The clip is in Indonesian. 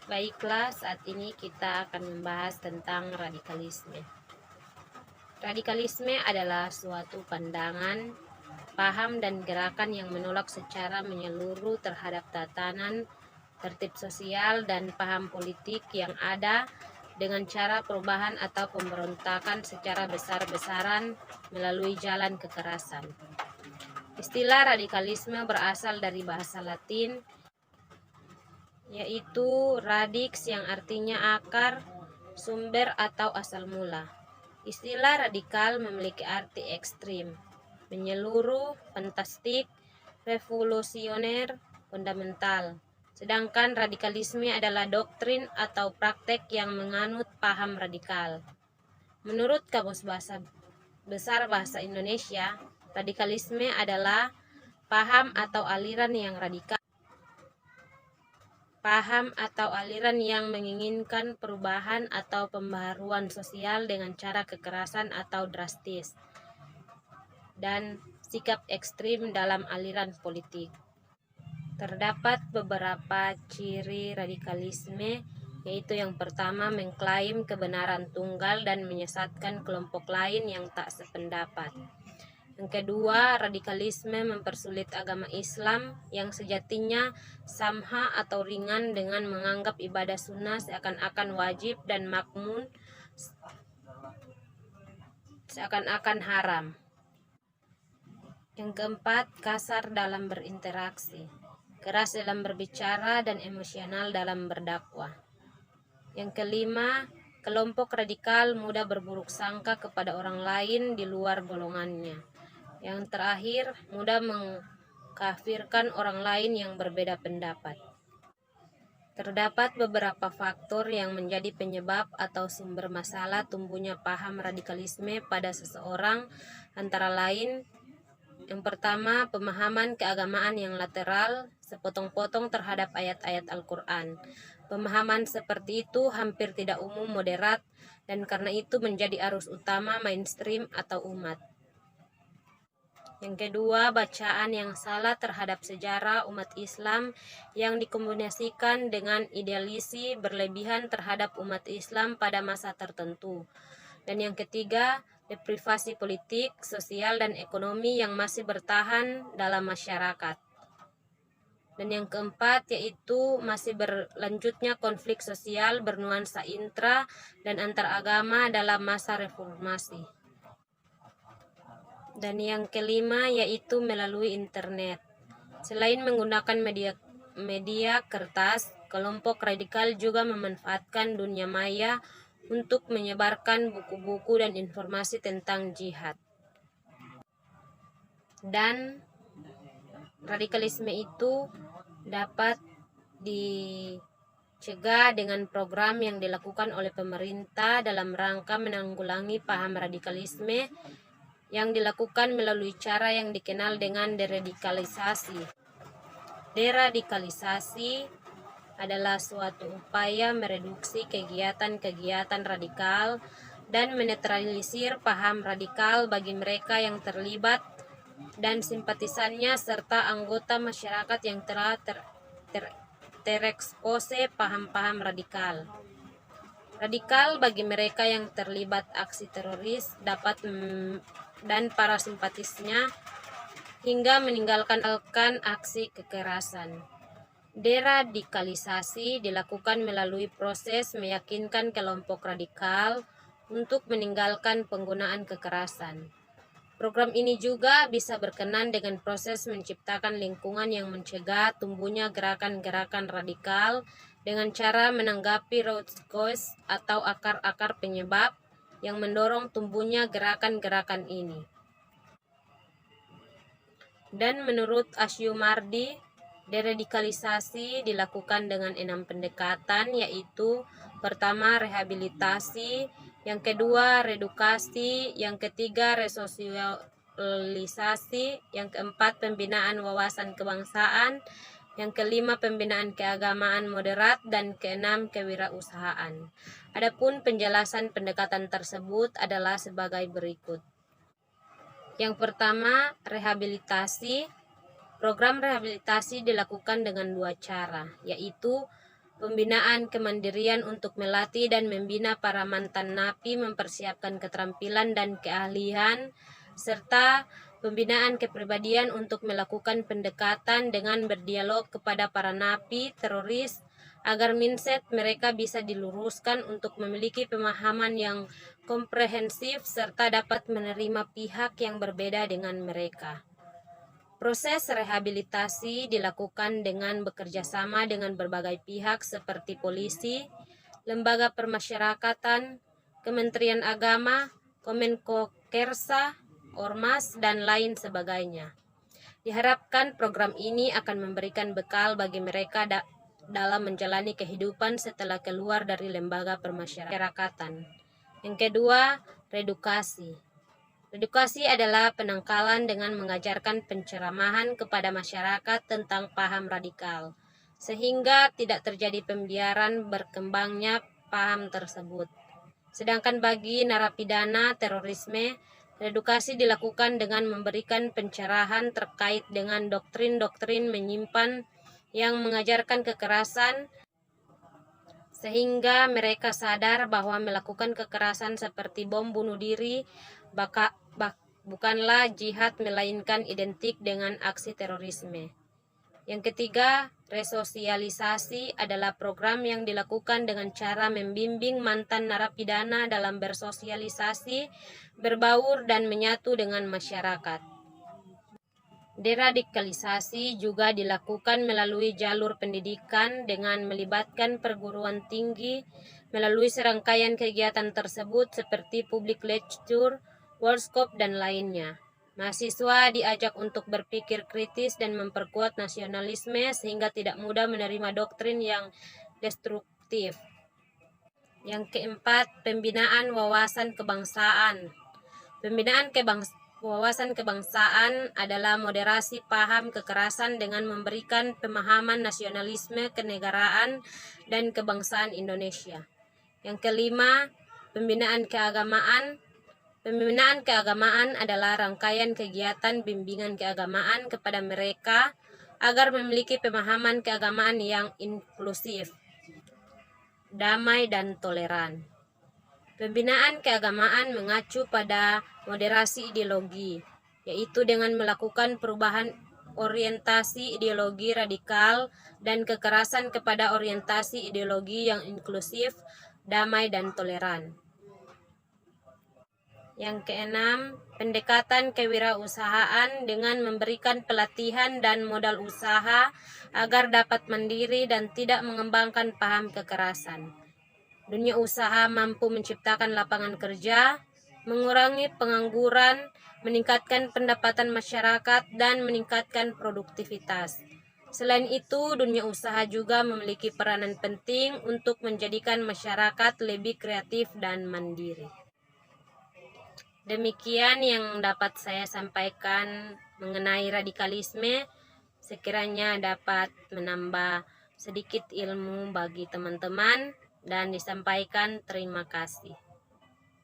Baiklah, saat ini kita akan membahas tentang radikalisme. Radikalisme adalah suatu pandangan, paham, dan gerakan yang menolak secara menyeluruh terhadap tatanan, tertib sosial, dan paham politik yang ada dengan cara perubahan atau pemberontakan secara besar-besaran melalui jalan kekerasan. Istilah radikalisme berasal dari bahasa Latin, yaitu radix yang artinya akar, sumber atau asal mula. Istilah radikal memiliki arti ekstrim, menyeluruh, fantastik, revolusioner, fundamental. Sedangkan radikalisme adalah doktrin atau praktek yang menganut paham radikal. Menurut Kamus Besar Bahasa Indonesia, radikalisme adalah paham atau aliran yang menginginkan perubahan atau pembaharuan sosial dengan cara kekerasan atau drastis dan sikap ekstrim dalam aliran politik. Terdapat beberapa ciri radikalisme, yaitu yang pertama mengklaim kebenaran tunggal dan menyesatkan kelompok lain yang tak sependapat. Yang kedua, radikalisme mempersulit agama Islam yang sejatinya samha atau ringan dengan menganggap ibadah sunnah seakan-akan wajib dan makmun seakan-akan haram. Yang keempat, kasar dalam berinteraksi, keras dalam berbicara, dan emosional dalam berdakwah. Yang kelima, kelompok radikal mudah berburuk sangka kepada orang lain di luar golongannya. Yang terakhir, mudah mengkafirkan orang lain yang berbeda pendapat. Terdapat beberapa faktor yang menjadi penyebab atau sumber masalah tumbuhnya paham radikalisme pada seseorang, antara lain: yang pertama, pemahaman keagamaan yang lateral, sepotong-potong terhadap ayat-ayat Al-Quran. Pemahaman seperti itu hampir tidak umum moderat, dan karena itu menjadi arus utama mainstream atau umat. Yang kedua, bacaan yang salah terhadap sejarah umat Islam yang dikombinasikan dengan idealisi berlebihan terhadap umat Islam pada masa tertentu. Dan yang ketiga, deprivasi politik, sosial, dan ekonomi yang masih bertahan dalam masyarakat. Dan yang keempat, yaitu masih berlanjutnya konflik sosial bernuansa intra dan antaragama dalam masa reformasi. Dan yang kelima, yaitu melalui internet. Selain menggunakan media kertas, kelompok radikal juga memanfaatkan dunia maya untuk menyebarkan buku-buku dan informasi tentang jihad. Dan radikalisme itu dapat dicegah dengan program yang dilakukan oleh pemerintah dalam rangka menanggulangi paham radikalisme yang dilakukan melalui cara yang dikenal dengan deradikalisasi. Deradikalisasi adalah suatu upaya mereduksi kegiatan-kegiatan radikal dan menetralisir paham radikal bagi mereka yang terlibat dan simpatisannya serta anggota masyarakat yang telah terekspose paham-paham radikal. Radikal bagi mereka yang terlibat aksi teroris dapat dan para simpatisnya hingga meninggalkan aksi kekerasan. Deradikalisasi dilakukan melalui proses meyakinkan kelompok radikal untuk meninggalkan penggunaan kekerasan. Program ini juga bisa berkenan dengan proses menciptakan lingkungan yang mencegah tumbuhnya gerakan-gerakan radikal dengan cara menanggapi root cause atau akar-akar penyebab yang mendorong tumbuhnya gerakan-gerakan ini. Dan menurut Asyumardi, deradikalisasi dilakukan dengan 6 pendekatan, yaitu pertama rehabilitasi, yang kedua redukasi, yang ketiga resosialisasi, yang keempat pembinaan wawasan kebangsaan, yang kelima pembinaan keagamaan moderat, dan keenam kewirausahaan. Adapun penjelasan pendekatan tersebut adalah sebagai berikut. Yang pertama, rehabilitasi. Program rehabilitasi dilakukan dengan 2 cara, yaitu pembinaan kemandirian untuk melatih dan membina para mantan napi mempersiapkan keterampilan dan keahlian, serta pembinaan kepribadian untuk melakukan pendekatan dengan berdialog kepada para napi teroris agar mindset mereka bisa diluruskan untuk memiliki pemahaman yang komprehensif serta dapat menerima pihak yang berbeda dengan mereka. Proses rehabilitasi dilakukan dengan bekerja sama dengan berbagai pihak seperti polisi, lembaga permasyarakatan, Kementerian Agama, Kemenkokersa, Ormas, dan lain sebagainya. Diharapkan program ini akan memberikan bekal bagi mereka dalam menjalani kehidupan setelah keluar dari lembaga permasyarakatan. Yang kedua, redukasi. Edukasi adalah penangkalan dengan mengajarkan penceramahan kepada masyarakat tentang paham radikal, sehingga tidak terjadi pembiaran berkembangnya paham tersebut. Sedangkan bagi narapidana terorisme, edukasi dilakukan dengan memberikan pencerahan terkait dengan doktrin-doktrin menyimpan yang mengajarkan kekerasan, sehingga mereka sadar bahwa melakukan kekerasan seperti bom bunuh diri bukanlah jihad melainkan identik dengan aksi terorisme. Yang ketiga, resosialisasi adalah program yang dilakukan dengan cara membimbing mantan narapidana dalam bersosialisasi, berbaur, dan menyatu dengan masyarakat. Deradikalisasi juga dilakukan melalui jalur pendidikan dengan melibatkan perguruan tinggi melalui serangkaian kegiatan tersebut seperti public lecture, workshop, dan lainnya. Mahasiswa diajak untuk berpikir kritis dan memperkuat nasionalisme sehingga tidak mudah menerima doktrin yang destruktif. Yang keempat, pembinaan wawasan kebangsaan. Wawasan kebangsaan adalah moderasi paham kekerasan dengan memberikan pemahaman nasionalisme, kenegaraan, dan kebangsaan Indonesia. Yang kelima, pembinaan keagamaan. Pembinaan keagamaan adalah rangkaian kegiatan bimbingan keagamaan kepada mereka agar memiliki pemahaman keagamaan yang inklusif, damai, dan toleran. Pembinaan keagamaan mengacu pada moderasi ideologi, yaitu dengan melakukan perubahan orientasi ideologi radikal dan kekerasan kepada orientasi ideologi yang inklusif, damai, dan toleran. Yang keenam, pendekatan kewirausahaan dengan memberikan pelatihan dan modal usaha agar dapat mandiri dan tidak mengembangkan paham kekerasan. Dunia usaha mampu menciptakan lapangan kerja, mengurangi pengangguran, meningkatkan pendapatan masyarakat, dan meningkatkan produktivitas. Selain itu, dunia usaha juga memiliki peranan penting untuk menjadikan masyarakat lebih kreatif dan mandiri. Demikian yang dapat saya sampaikan mengenai radikalisme. Sekiranya dapat menambah sedikit ilmu bagi teman-teman dan disampaikan. Terima kasih.